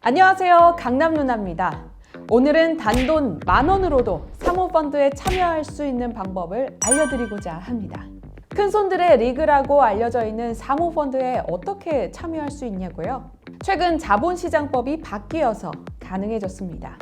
안녕하세요, 강남 누나입니다. 오늘은 단돈 10,000원으로도 사모펀드에 참여할 수 있는 방법을 알려드리고자 합니다. 큰손들의 리그라고 알려져 있는 사모펀드에 어떻게 참여할 수 있냐고요? 최근 자본시장법이 바뀌어서 가능해졌습니다.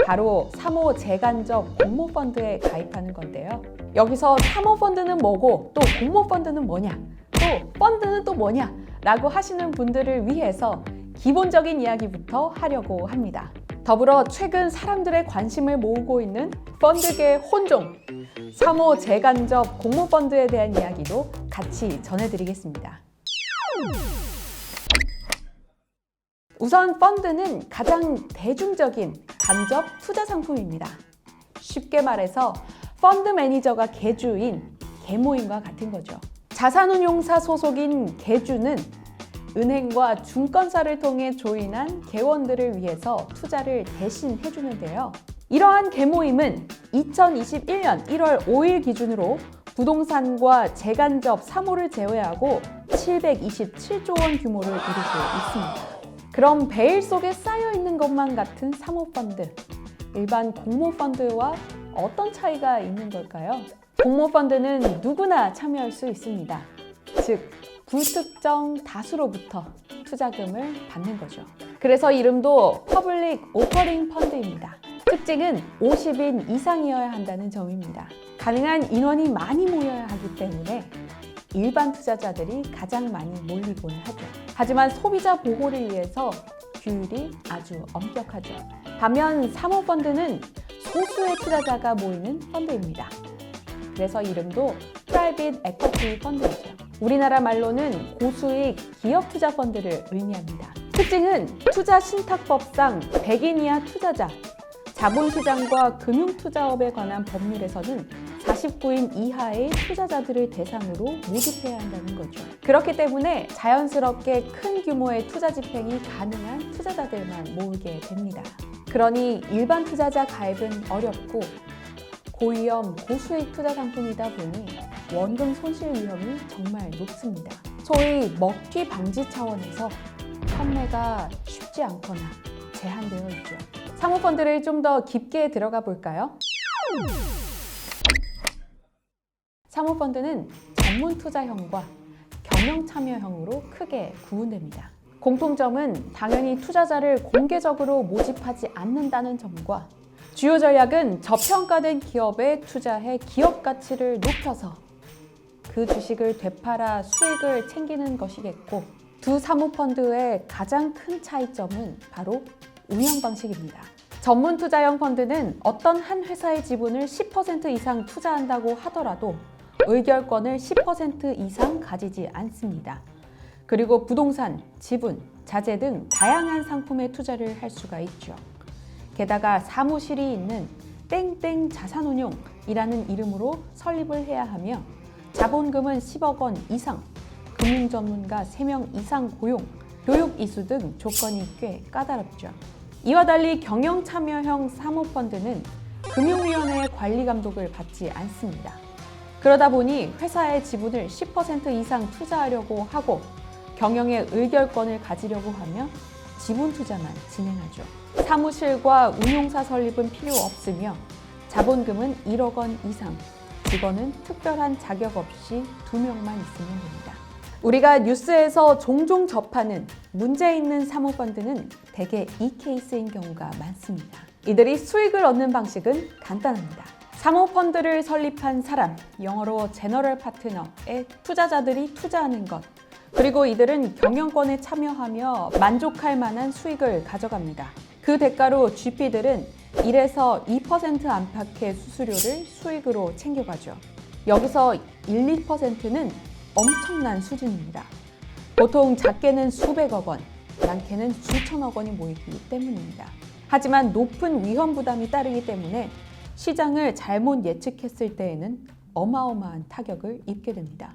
바로 사모 재간접 공모펀드에 가입하는 건데요. 여기서 사모펀드는 뭐고 또 공모펀드는 뭐냐, 또 펀드는 또 뭐냐 라고 하시는 분들을 위해서 기본적인 이야기부터 하려고 합니다. 더불어 최근 사람들의 관심을 모으고 있는 펀드계 혼종, 사모 재간접 공모펀드에 대한 이야기도 같이 전해드리겠습니다. 우선 펀드는 가장 대중적인 간접 투자 상품입니다. 쉽게 말해서 펀드 매니저가 개주인 개모임과 같은 거죠. 자산운용사 소속인 개주는 은행과 증권사를 통해 조인한 개원들을 위해서 투자를 대신 해주는데요. 이러한 개모임은 2021년 1월 5일 기준으로 부동산과 재간접 사모를 제외하고 727조 원 규모를 이루고 있습니다. 그럼 베일 속에 쌓여있는 것만 같은 사모펀드, 일반 공모펀드와 어떤 차이가 있는 걸까요? 공모펀드는 누구나 참여할 수 있습니다. 즉, 불특정 다수로부터 투자금을 받는 거죠. 그래서 이름도 퍼블릭 오퍼링 펀드입니다. 특징은 50인 이상이어야 한다는 점입니다. 가능한 인원이 많이 모여야 하기 때문에 일반 투자자들이 가장 많이 몰리곤 하죠. 하지만 소비자 보호를 위해서 규율이 아주 엄격하죠. 반면 사모펀드는 소수의 투자자가 모이는 펀드입니다. 그래서 이름도 프라이빗 에쿼티 펀드이죠. 우리나라 말로는 고수익 기업 투자 펀드를 의미합니다. 특징은 투자 신탁법상 100인 이하 투자자, 자본시장과 금융투자업에 관한 법률에서는 49인 이하의 투자자들을 대상으로 모집해야 한다는 거죠. 그렇기 때문에 자연스럽게 큰 규모의 투자 집행이 가능한 투자자들만 모으게 됩니다. 그러니 일반 투자자 가입은 어렵고 고위험, 고수익 투자 상품이다 보니 원금 손실 위험이 정말 높습니다. 소위 먹튀 방지 차원에서 판매가 쉽지 않거나 제한되어 있죠. 사모펀드를 좀 더 깊게 들어가 볼까요? 사모펀드는 전문 투자형과 경영 참여형으로 크게 구분됩니다. 공통점은 당연히 투자자를 공개적으로 모집하지 않는다는 점과 주요 전략은 저평가된 기업에 투자해 기업 가치를 높여서 그 주식을 되팔아 수익을 챙기는 것이겠고, 두 사모펀드의 가장 큰 차이점은 바로 운영 방식입니다. 전문 투자형 펀드는 어떤 한 회사의 지분을 10% 이상 투자한다고 하더라도 의결권을 10% 이상 가지지 않습니다. 그리고 부동산, 지분, 자재 등 다양한 상품에 투자를 할 수가 있죠. 게다가 사무실이 있는 땡땡 자산운용이라는 이름으로 설립을 해야 하며 자본금은 10억 원 이상, 금융 전문가 3명 이상 고용, 교육 이수 등 조건이 꽤 까다롭죠. 이와 달리 경영 참여형 사모펀드는 금융위원회의 관리 감독을 받지 않습니다. 그러다 보니 회사의 지분을 10% 이상 투자하려고 하고 경영의 의결권을 가지려고 하며 지분 투자만 진행하죠. 사무실과 운용사 설립은 필요 없으며 자본금은 1억 원 이상, 직원은 특별한 자격 없이 2명만 있으면 됩니다. 우리가 뉴스에서 종종 접하는 문제 있는 사모펀드는 대개 이 케이스인 경우가 많습니다. 이들이 수익을 얻는 방식은 간단합니다. 사모펀드를 설립한 사람, 영어로 제너럴 파트너의 투자자들이 투자하는 것, 그리고 이들은 경영권에 참여하며 만족할 만한 수익을 가져갑니다. 그 대가로 GP들은 1에서 2% 안팎의 수수료를 수익으로 챙겨가죠. 여기서 1, 2%는 엄청난 수준입니다. 보통 작게는 수백억 원, 많게는 수천억 원이 모이기 때문입니다. 하지만 높은 위험 부담이 따르기 때문에 시장을 잘못 예측했을 때에는 어마어마한 타격을 입게 됩니다.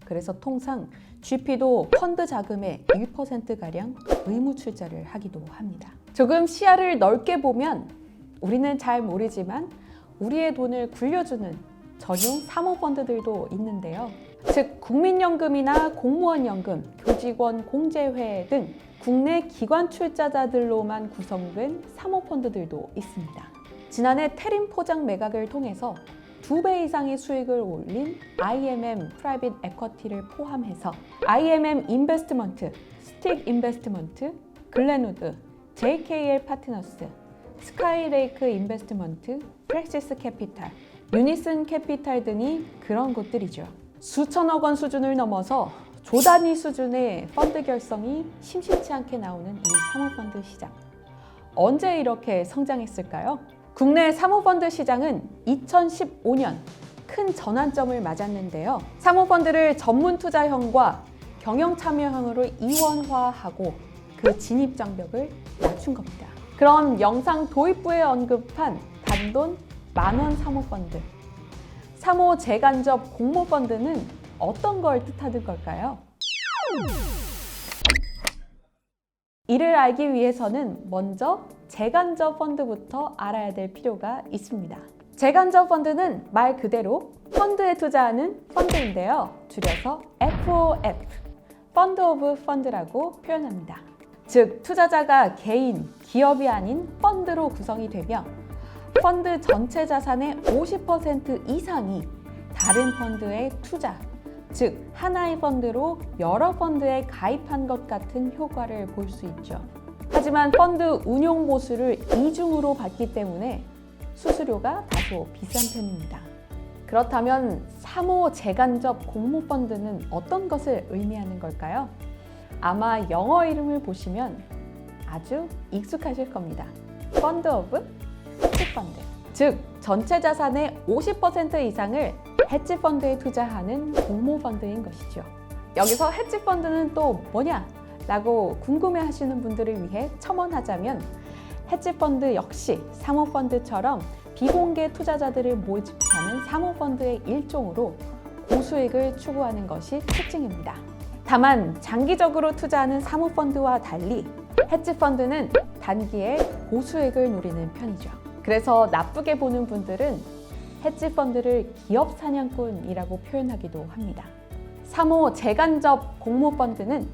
그래서 통상 GP도 펀드 자금의 1%가량 의무 출자를 하기도 합니다. 조금 시야를 넓게 보면 우리는 잘 모르지만 우리의 돈을 굴려주는 전용 사모펀드들도 있는데요. 즉 국민연금이나 공무원연금, 교직원 공제회 등 국내 기관 출자자들로만 구성된 사모펀드들도 있습니다. 지난해 테림 포장 매각을 통해서 2배 이상의 수익을 올린 IMM 프라이빗 에쿼티를 포함해서 IMM 인베스트먼트, 스틱 인베스트먼트, 글렌우드, JKL 파트너스, 스카이레이크 인베스트먼트, 프렉시스 캐피탈, 유니슨 캐피탈 등이 그런 곳들이죠. 수천억 원 수준을 넘어서 조 단위 수준의 펀드 결성이 심심치 않게 나오는 이 사모펀드 시장. 언제 이렇게 성장했을까요? 국내 사모펀드 시장은 2015년 큰 전환점을 맞았는데요. 사모펀드를 전문 투자형과 경영 참여형으로 이원화하고 그 진입 장벽을 낮춘 겁니다. 그럼 영상 도입부에 언급한 단돈 10,000원 사모펀드, 사모 재간접 공모펀드는 어떤 걸 뜻하는 걸까요? 이를 알기 위해서는 먼저 재간접 펀드부터 알아야 될 필요가 있습니다. 재간접 펀드는 말 그대로 펀드에 투자하는 펀드인데요. 줄여서 FOF, 펀드 오브 펀드라고 표현합니다. 즉, 투자자가 개인, 기업이 아닌 펀드로 구성이 되며 펀드 전체 자산의 50% 이상이 다른 펀드에 투자, 즉 하나의 펀드로 여러 펀드에 가입한 것 같은 효과를 볼 수 있죠. 하지만 펀드 운용 보수를 이중으로 받기 때문에 수수료가 다소 비싼 편입니다. 그렇다면 사모 재간접 공모펀드는 어떤 것을 의미하는 걸까요? 아마 영어 이름을 보시면 아주 익숙하실 겁니다. 펀드 오브 헤지 펀드. 즉, 전체 자산의 50% 이상을 헤지 펀드에 투자하는 공모 펀드인 것이죠. 여기서 헤지 펀드는 또 뭐냐? 라고 궁금해 하시는 분들을 위해 첨언하자면 헤지 펀드 역시 사모 펀드처럼 비공개 투자자들을 모집하는 사모 펀드의 일종으로 고수익을 추구하는 것이 특징입니다. 다만 장기적으로 투자하는 사모 펀드와 달리 헤지 펀드는 단기에 고수익을 노리는 편이죠. 그래서 나쁘게 보는 분들은 헤지 펀드를 기업 사냥꾼이라고 표현하기도 합니다. 사모 재간접 공모 펀드는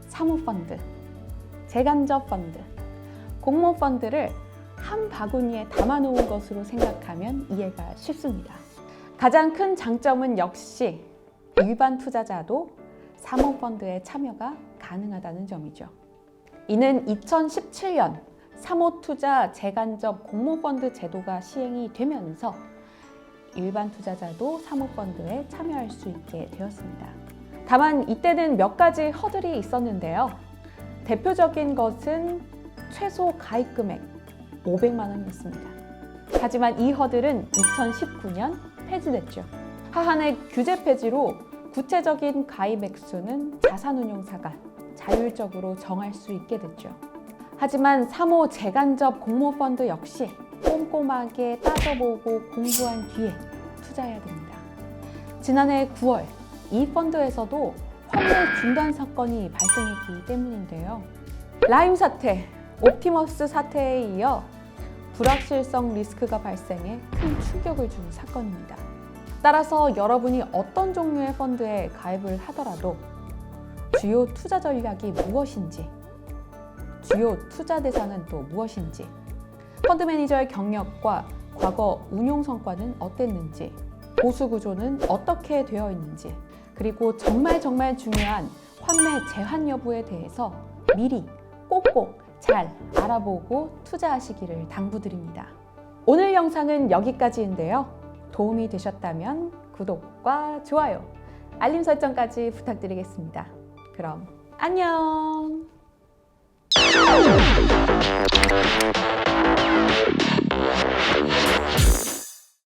사모 펀드, 재간접 펀드, 공모 펀드를 한 바구니에 담아놓은 것으로 생각하면 이해가 쉽습니다. 가장 큰 장점은 역시 일반 투자자도 사모 펀드에 참여가 가능하다는 점이죠. 이는 2017년 사모투자 재간접 공모펀드 제도가 시행이 되면서 일반 투자자도 사모펀드에 참여할 수 있게 되었습니다. 다만 이때는 몇 가지 허들이 있었는데요. 대표적인 것은 최소 가입 금액 500만 원이었습니다. 하지만 이 허들은 2019년 폐지됐죠. 하한의 규제 폐지로 구체적인 가입 액수는 자산운용사가 자율적으로 정할 수 있게 됐죠. 하지만 사모 재간접 공모펀드 역시 꼼꼼하게 따져보고 공부한 뒤에 투자해야 됩니다. 지난해 9월 이 펀드에서도 환매 중단 사건이 발생했기 때문인데요. 라임 사태, 옵티머스 사태에 이어 불확실성 리스크가 발생해 큰 충격을 준 사건입니다. 따라서 여러분이 어떤 종류의 펀드에 가입을 하더라도 주요 투자 전략이 무엇인지, 주요 투자 대상은 또 무엇인지, 펀드 매니저의 경력과 과거 운용 성과는 어땠는지, 보수 구조는 어떻게 되어 있는지, 그리고 정말 중요한 환매 제한 여부에 대해서 미리 꼭꼭 잘 알아보고 투자하시기를 당부드립니다. 오늘 영상은 여기까지인데요. 도움이 되셨다면 구독과 좋아요, 알림 설정까지 부탁드리겠습니다. 그럼 안녕!